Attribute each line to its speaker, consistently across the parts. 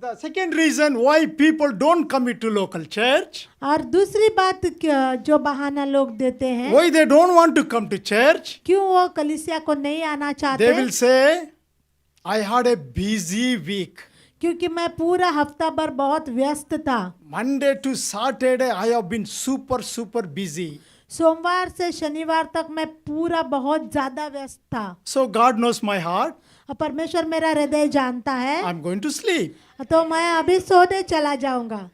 Speaker 1: the second reason why people don't commit to local church,
Speaker 2: और दूसरी बात जो बहाना लोग देते हैं,
Speaker 1: why they don't want to come to church,
Speaker 2: क्यों वो कलीसिया को नहीं आना
Speaker 1: they
Speaker 2: चाहते,
Speaker 1: will say, I had a busy week.
Speaker 2: क्योंकि मैं पूरा हफ्ता भर बहुत व्यस्त था।
Speaker 1: Monday to Saturday, I have been super busy.
Speaker 2: सोमवार से शनिवार तक मैं पूरा बहुत ज्यादा व्यस्त था।
Speaker 1: So God knows my heart.
Speaker 2: और परमेश्वर मेरा हृदय जानता है,
Speaker 1: I'm going to sleep.
Speaker 2: तो मैं अभी सोने चला जाऊंगा।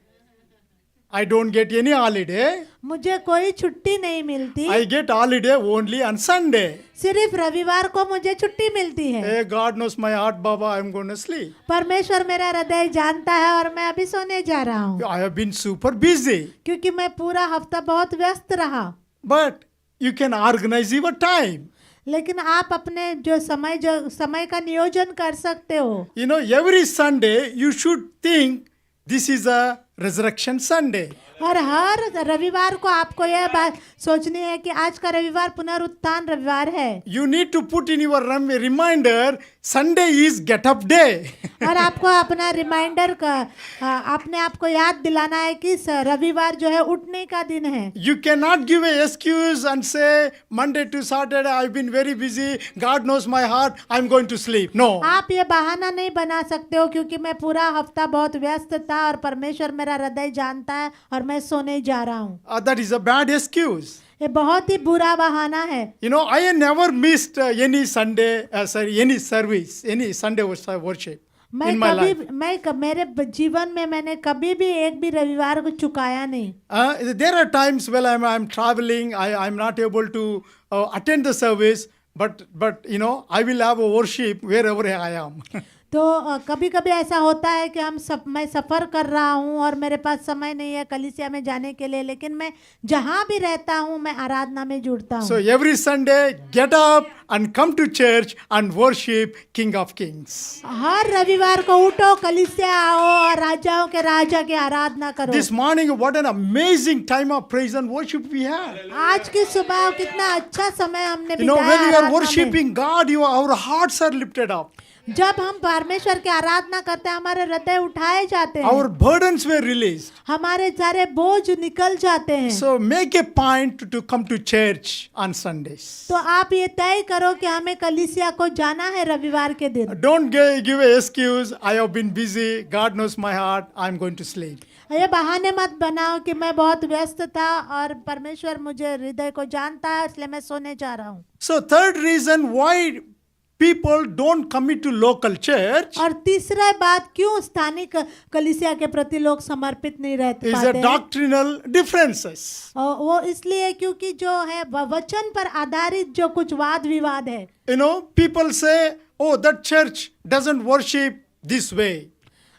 Speaker 1: I don't get any holiday.
Speaker 2: मुझे कोई छुट्टी नहीं मिलती,
Speaker 1: I get holiday only on Sunday.
Speaker 2: सिर्फ रविवार को मुझे छुट्टी मिलती है।
Speaker 1: Hey, God knows my heart, Baba. I'm going to sleep.
Speaker 2: परमेश्वर मेरा हृदय जानता है और मैं अभी सोने जा रहा हूँ,
Speaker 1: I have been super busy.
Speaker 2: क्योंकि मैं पूरा हफ्ता बहुत व्यस्त रहा।
Speaker 1: But you can organize your time.
Speaker 2: लेकिन आप अपने जो समय का नियोजन कर सकते हो।
Speaker 1: You know, every Sunday you should think this is a resurrection Sunday.
Speaker 2: और हर रविवार को आपको यह बात सोचनी है कि आज का रविवार पुनरुत्थान रविवार है।
Speaker 1: You need to put in your reminder, Sunday is get up day.
Speaker 2: और आपको अपना रिमाइंडर का अपने आप को याद दिलाना है कि रविवार जो है उठने का दिन है।
Speaker 1: You cannot give a excuse and say Monday to Saturday I've been very busy. God knows my heart. I'm going to sleep. No.
Speaker 2: आप ये बहाना नहीं बना सकते हो क्योंकि मैं पूरा हफ्ता बहुत व्यस्त था और परमेश्वर मेरा हृदय जानता है और मैं सोने जा रहा हूँ।
Speaker 1: That is a bad excuse.
Speaker 2: ये बहुत ही बुरा बहाना है।
Speaker 1: You know, I never missed any Sunday, any service, any Sunday worship in my life.
Speaker 2: मेरे जीवन में मैंने कभी भी एक भी रविवार को चुकाया नहीं।
Speaker 1: There are times when I'm traveling, I'm not able to attend the service, but you know, I will have a worship wherever I am.
Speaker 2: तो कभी कभी ऐसा होता है कि मैं सफ़र कर रहा हूँ और मेरे पास समय नहीं है कलीसिया में जाने के लिए, लेकिन मैं जहाँ भी रहता हूँ मैं आराधना में जुड़ता हूँ।
Speaker 1: So every Sunday, get up and come to church and worship King of Kings.
Speaker 2: हर रविवार को उठो, कलीसिया आओ और राजाओं के राजा की आराधना करो।
Speaker 1: This morning, what an amazing time of praise and worship we had.
Speaker 2: आज की सुबह कितना अच्छा समय हमने
Speaker 1: You know,
Speaker 2: बिताया
Speaker 1: when we are
Speaker 2: आराधना में।
Speaker 1: worshiping God, our hearts are lifted up.
Speaker 2: जब हम परमेश्वर की आराधना करते हैं हमारे हृदय उठाए जाते हैं,
Speaker 1: Our burdens were released.
Speaker 2: हमारे सारे बोझ निकल जाते हैं।
Speaker 1: So make a point to come to church on Sundays.
Speaker 2: तो आप ये तय करो कि हमें कलीसिया को जाना है रविवार के दिन।
Speaker 1: Don't give a excuse. I have been busy. God knows my heart. I'm going to sleep.
Speaker 2: ये बहाने मत बनाओ कि मैं बहुत व्यस्त था और परमेश्वर मुझे हृदय को जानता है इसलिए मैं सोने जा रहा हूँ।
Speaker 1: So third reason why people don't commit to local church
Speaker 2: और तीसरा बात क्यों स्थानिक कलीसिया के प्रति लोग समर्पित नहीं रहते
Speaker 1: is
Speaker 2: पाते
Speaker 1: a
Speaker 2: हैं,
Speaker 1: doctrinal differences.
Speaker 2: और वो इसलिए क्योंकि जो है वचन पर आधारित जो कुछ वाद विवाद है।
Speaker 1: You know, people say, oh, that church doesn't worship this way.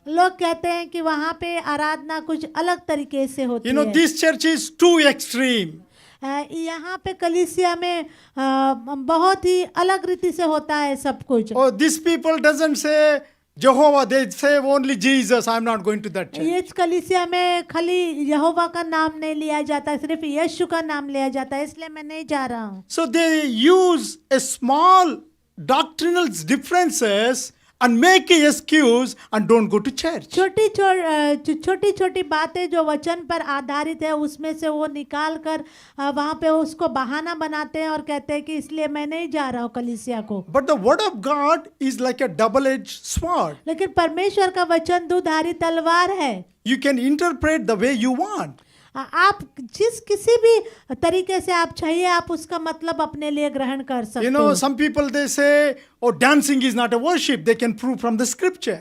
Speaker 2: लोग कहते हैं कि वहाँ पे आराधना कुछ अलग तरीके से होती
Speaker 1: You know,
Speaker 2: है।
Speaker 1: this church is too extreme.
Speaker 2: यहाँ पे कलीसिया में बहुत ही अलग रीति से होता है सब कुछ।
Speaker 1: Oh, these people doesn't say Jehovah, they say only Jesus. I'm not going to that church.
Speaker 2: ये कलीसिया में खाली यहोवा का नाम नहीं लिया जाता, सिर्फ यीशु का नाम लिया जाता है, इसलिए मैं नहीं जा रहा हूँ।
Speaker 1: So they use a small doctrinal differences and make a excuse and don't go to church.
Speaker 2: छोटी छोटी बातें जो वचन पर आधारित है उसमें से वो निकाल कर वहाँ पे उसको बहाना बनाते हैं और कहते हैं कि इसलिए मैं नहीं जा रहा हूँ कलीसिया को।
Speaker 1: But the word of God is like a double-edged sword.
Speaker 2: लेकिन परमेश्वर का वचन दुधारी तलवार है।
Speaker 1: You can interpret the way you want.
Speaker 2: आप जिस किसी भी तरीके से आप चाहिए आप उसका मतलब अपने लिए ग्रहण कर सकते
Speaker 1: You
Speaker 2: हो।
Speaker 1: know, some people they say, oh, dancing is not a worship. They can prove from the scripture.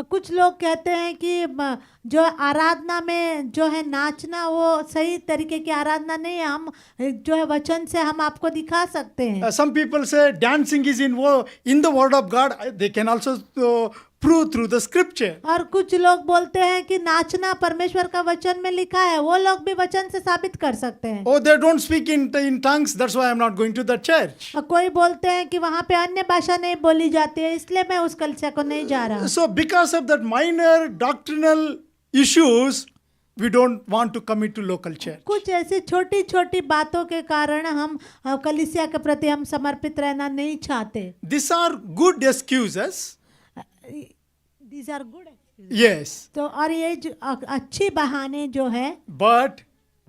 Speaker 2: कुछ लोग कहते हैं कि जो आराधना में जो है नाचना वो सही तरीके की आराधना नहीं है, हम जो है वचन से हम आपको दिखा सकते हैं।
Speaker 1: Some people say dancing is in the word of God. They can also prove through the scripture.
Speaker 2: और कुछ लोग बोलते हैं कि नाचना परमेश्वर का वचन में लिखा है, वो लोग भी वचन से साबित कर सकते हैं।
Speaker 1: Oh, they don't speak in tongues. That's why I'm not going to the church.
Speaker 2: और कोई बोलते हैं कि वहाँ पे अन्य भाषा नहीं बोली जाती है इसलिए मैं उस कलीसिया को नहीं जा रहा।
Speaker 1: So because of that minor doctrinal issues, we don't want to commit to local church.
Speaker 2: कुछ ऐसी छोटी छोटी बातों के कारण हम कलीसिया के प्रति हम समर्पित रहना नहीं चाहते।
Speaker 1: These are good excuses.
Speaker 2: These are good
Speaker 1: Yes.
Speaker 2: तो और ये जो अच्छी बहाने जो है,
Speaker 1: But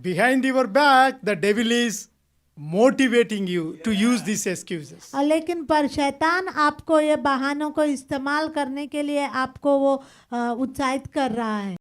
Speaker 1: behind your back, the devil is motivating you to use these excuses.
Speaker 2: लेकिन पर शैतान आपको ये बहानों को इस्तेमाल करने के लिए आपको वो उत्साहित कर रहा है।